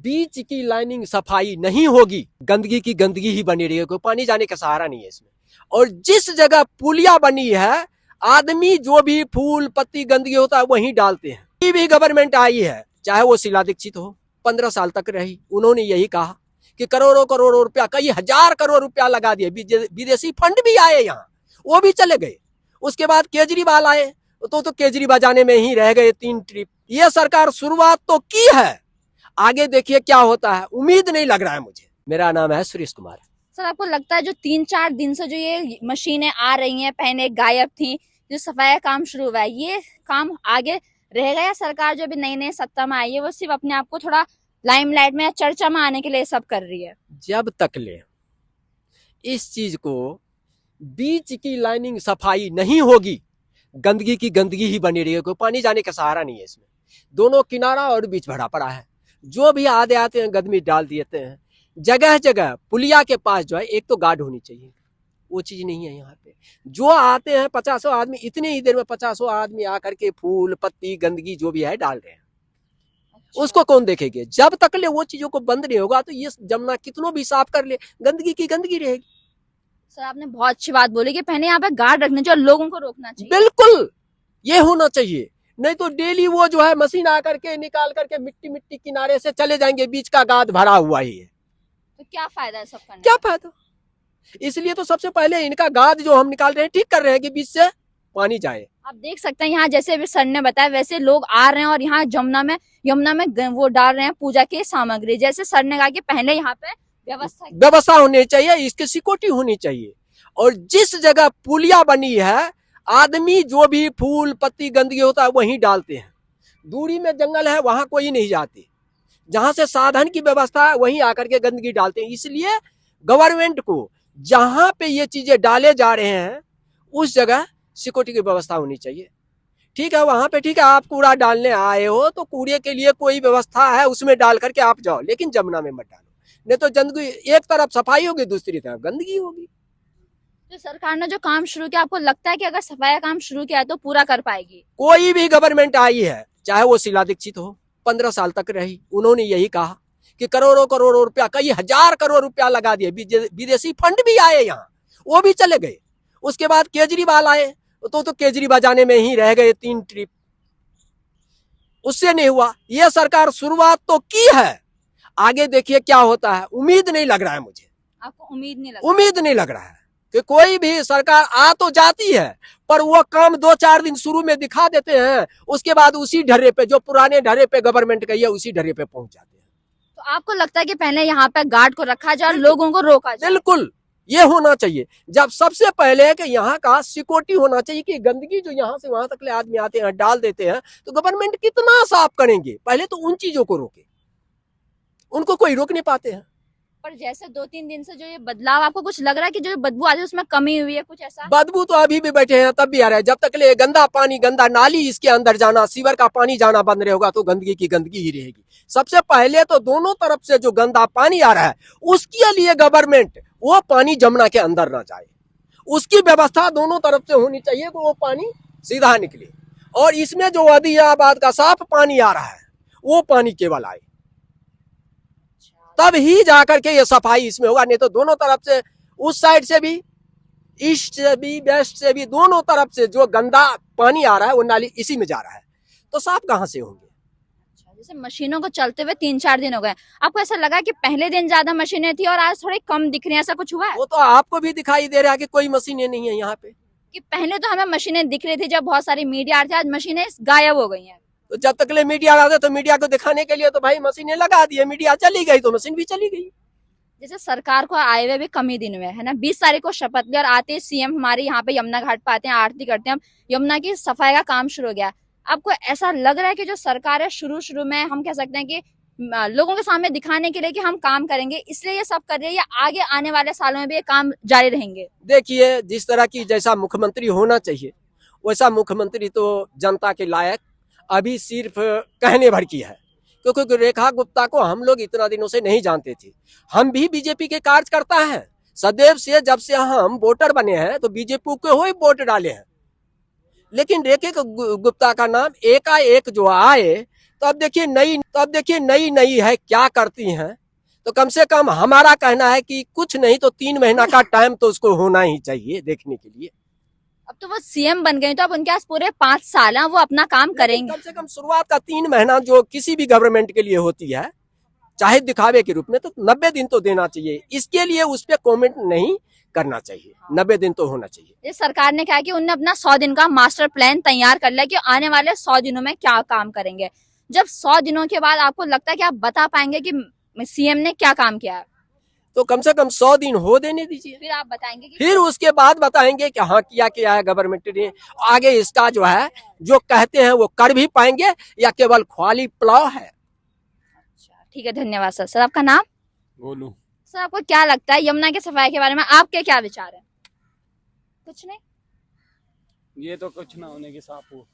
बीच की लाइनिंग सफाई नहीं होगी, गंदगी की गंदगी ही बनी रहेगी, कोई पानी जाने का सहारा नहीं है इसमें। और जिस जगह पुलिया बनी है, आदमी जो भी फूल पत्ती गंदगी होता है वहीं डालते हैं। कोई भी गवर्नमेंट आई है, चाहे वो शीला दीक्षित हो, 15 साल तक रही, उन्होंने यही कहा कि करोड़ों करोड़ों रुपया, कई हजार करोड़ रुपया लगा दिए, विदेशी फंड भी आए यहाँ, वो भी चले गए। उसके बाद केजरीवाल आए तो केजरीवाल जाने में ही रह गए 3 ट्रिप। ये सरकार शुरुआत तो की है, आगे देखिए क्या होता है, उम्मीद नहीं लग रहा है मुझे। मेरा नाम है सुरेश कुमार। सर, आपको लगता है जो 3-4 दिन से जो ये मशीनें आ रही हैं, पहले गायब थी, जो सफाई का काम शुरू हुआ है, ये काम आगे रहेगा या सरकार जो भी नई नई सत्ता में आई है वो सिर्फ अपने आप को थोड़ा लाइमलाइट में या चर्चा में आने के लिए सब कर रही है? जब तक ले इस चीज को बीच की लाइनिंग सफाई नहीं होगी, गंदगी की गंदगी ही बनी रहेगी, कोई पानी जाने का सहारा नहीं है इसमें। दोनों किनारा और बीच भरा पड़ा है, जो भी आधे आते हैं गंदगी डाल देते हैं। जगह जगह पुलिया के पास जो है एक तो गार्ड होनी चाहिए, वो चीज नहीं है यहाँ पे। जो आते हैं 50 आदमी, इतने ही देर में 50 आदमी आकर के फूल पत्ती गंदगी जो भी है डाल रहे हैं। उसको कौन देखेंगे? जब तक ले वो चीजों को बंद नहीं होगा तो ये जमुना कितनों भी साफ कर ले, गंदगी की गंदगी रहेगी। सर, आपने बहुत अच्छी बात बोली कि पहले यहाँ पे गार्ड रखने चाहिए और लोगों को रोकना चाहिए। बिल्कुल ये होना चाहिए, नहीं तो डेली वो जो है मशीन आकर के निकाल करके मिट्टी मिट्टी किनारे से चले जाएंगे, बीच का गाद भरा हुआ ही है, तो क्या फायदा है सब करने? क्या फायदा? इसलिए तो सबसे पहले इनका गाद जो हम निकाल रहे हैं ठीक कर रहे हैं कि बीच से पानी जाए। आप देख सकते हैं यहाँ जैसे अभी सर ने बताया वैसे लोग आ रहे हैं और यहाँ यमुना में वो डाल रहे हैं पूजा की सामग्री। जैसे सर ने कहा कि पहले यहाँ पे व्यवस्था होनी चाहिए, इसकी सिक्योरिटी होनी चाहिए। और जिस जगह पुलिया बनी है, आदमी जो भी फूल पत्ती गंदगी होता है वहीं डालते हैं। दूरी में जंगल है, वहां कोई नहीं जाते, जहां से साधन की व्यवस्था है वहीं आकर के गंदगी डालते हैं। इसलिए गवर्नमेंट को जहां पे ये चीजें डाले जा रहे हैं उस जगह सिक्योरिटी की व्यवस्था होनी चाहिए। ठीक है, वहां पे ठीक है, आप कूड़ा डालने आए हो तो कूड़े के लिए कोई व्यवस्था है, उसमें डाल करके आप जाओ, लेकिन जमुना में मत डालो, नहीं तो गंदगी एक तरफ सफाई होगी, दूसरी तरफ गंदगी होगी। तो सरकार ने जो काम शुरू किया, आपको लगता है कि अगर सफाई का काम शुरू किया है तो पूरा कर पाएगी? कोई भी गवर्नमेंट आई है, चाहे वो शीला दीक्षित हो, 15 साल तक रही, उन्होंने यही कहा कि करोड़ों करोड़ों रुपया, कई हजार करोड़ रुपया लगा दिए, विदेशी फंड भी आए यहाँ, वो भी चले गए। उसके बाद केजरीवाल आए तो केजरीवाल जाने में ही रह गए 3 ट्रिप, उससे नहीं हुआ। ये सरकार शुरुआत तो की है, आगे देखिए क्या होता है, उम्मीद नहीं लग रहा है मुझे। आपको उम्मीद नहीं लग रहा है कि कोई भी सरकार आ तो जाती है पर वो काम 2-4 दिन शुरू में दिखा देते हैं, उसके बाद उसी ढर्रे पे, जो पुराने ढर्रे पे गवर्नमेंट गई है, उसी ढर्रे पे पहुंच जाते हैं। तो आपको लगता है कि पहले यहाँ पे गार्ड को रखा जाए और लोगों को रोका जाए? बिल्कुल ये होना चाहिए। जब सबसे पहले कि यहाँ का सिक्योरिटी होना चाहिए कि गंदगी जो यहाँ से वहां तक ले आदमी आते हैं डाल देते हैं, तो गवर्नमेंट कितना साफ करेंगे? पहले तो उन चीजों को रोके, उनको कोई रोक नहीं पाते हैं। पर जैसे 2-3 दिन से जो ये बदलाव, आपको कुछ लग रहा है कि जो बदबू आती है उसमें कमी हुई है कुछ ऐसा? बदबू तो अभी भी बैठे हैं, तब भी आ रहा है। जब तक ले गंदा पानी, गंदा नाली इसके अंदर जाना, सीवर का पानी जाना बंद रहेगा तो गंदगी की गंदगी ही रहेगी। सबसे पहले तो दोनों तरफ से जो गंदा पानी आ रहा है उसके लिए गवर्नमेंट वो पानी जमुना के अंदर ना जाए, उसकी व्यवस्था दोनों तरफ से होनी चाहिए कि वो पानी सीधा निकले। और इसमें जो अदियाबाद का साफ पानी आ रहा है वो पानी केवल आए, तब ही जाकर के ये सफाई इसमें होगा। नहीं तो दोनों तरफ से, उस साइड से भी, ईस्ट से भी, वेस्ट से भी, दोनों तरफ से जो गंदा पानी आ रहा है वो नाली इसी में जा रहा है, तो साफ कहां से होंगे? जैसे मशीनों को चलते हुए 3-4 दिन हो गए, आपको ऐसा लगा कि पहले दिन ज्यादा मशीनें थी और आज थोड़ी कम दिख रही है, ऐसा कुछ हुआ है? वो तो आपको भी दिखाई दे रहा है कि कोई मशीनें नहीं है यहाँ पे। कि पहले तो हमें मशीनें दिख रही थी जब बहुत सारी मीडिया आ रही थी, आज मशीनें गायब हो गई हैं। तो जब तक ले मीडिया आ गया तो मीडिया को दिखाने के लिए तो भाई मशीनें लगा दी, मीडिया चली गई तो मशीन भी चली गई। जैसे सरकार को आए हुए भी कम ही दिन हुए है ना, 20 तारीख को शपथ ली और आते सीएम हमारे यहाँ पे यमुना घाट पे आते हैं, आरती करते हैं, यमुना की सफाई का काम शुरू हो गया। आपको ऐसा लग रहा है कि जो सरकार है शुरू में हम कह सकते हैं कि लोगों के सामने दिखाने के लिए कि हम काम करेंगे इसलिए ये सब कर रही है, या आगे आने वाले सालों में भी ये काम जारी रहेंगे? देखिए, जिस तरह की जैसा मुख्यमंत्री होना चाहिए वैसा मुख्यमंत्री तो जनता के लायक अभी सिर्फ कहने भर की है, क्योंकि रेखा गुप्ता को हम लोग इतना दिनों से नहीं जानते थे। हम भी बीजेपी के कार्यकर्ता हैं सदैव से, जब से हम वोटर बने हैं तो बीजेपी को ही वोट डाले हैं। लेकिन रेखा गुप्ता का नाम एकाएक जो आए तो अब देखिए नई नई है, क्या करती हैं। तो कम से कम हमारा कहना है कि कुछ नहीं तो 3 महीना का टाइम तो उसको होना ही चाहिए देखने के लिए। अब तो वो सीएम बन गए, तो अब उनके पास पूरे 5 साल हैं, वो अपना काम करेंगे। कम से कम शुरुआत का 3 महीना जो किसी भी गवर्नमेंट के लिए होती है, चाहे दिखावे के रूप में, तो 90 दिन तो देना चाहिए। इसके लिए उस पर कॉमेंट नहीं करना चाहिए, 90 दिन तो होना चाहिए। ये सरकार ने कहा कि उन्होंने अपना 100 दिन का मास्टर प्लान तैयार कर लिया कि आने वाले 100 दिनों में क्या काम करेंगे। जब 100 दिनों के बाद आपको लगता है कि आप बता पाएंगे कि सीएम ने क्या काम किया है, तो कम से कम 100 दिन हो देने दीजिए, फिर आप बताएंगे कि फिर उसके बाद बताएंगे कि हाँ किया है गवर्नमेंट ने। आगे इसका जो है जो कहते हैं वो कर भी पाएंगे या केवल ख्वाली पुलाव है। ठीक है, धन्यवाद सर। सर आपका नाम? बोलूं? सर आपको क्या लगता है यमुना की सफाई के बारे में आपके क्या विचार है? कुछ नहीं, ये तो कुछ ना होने के साफ हो।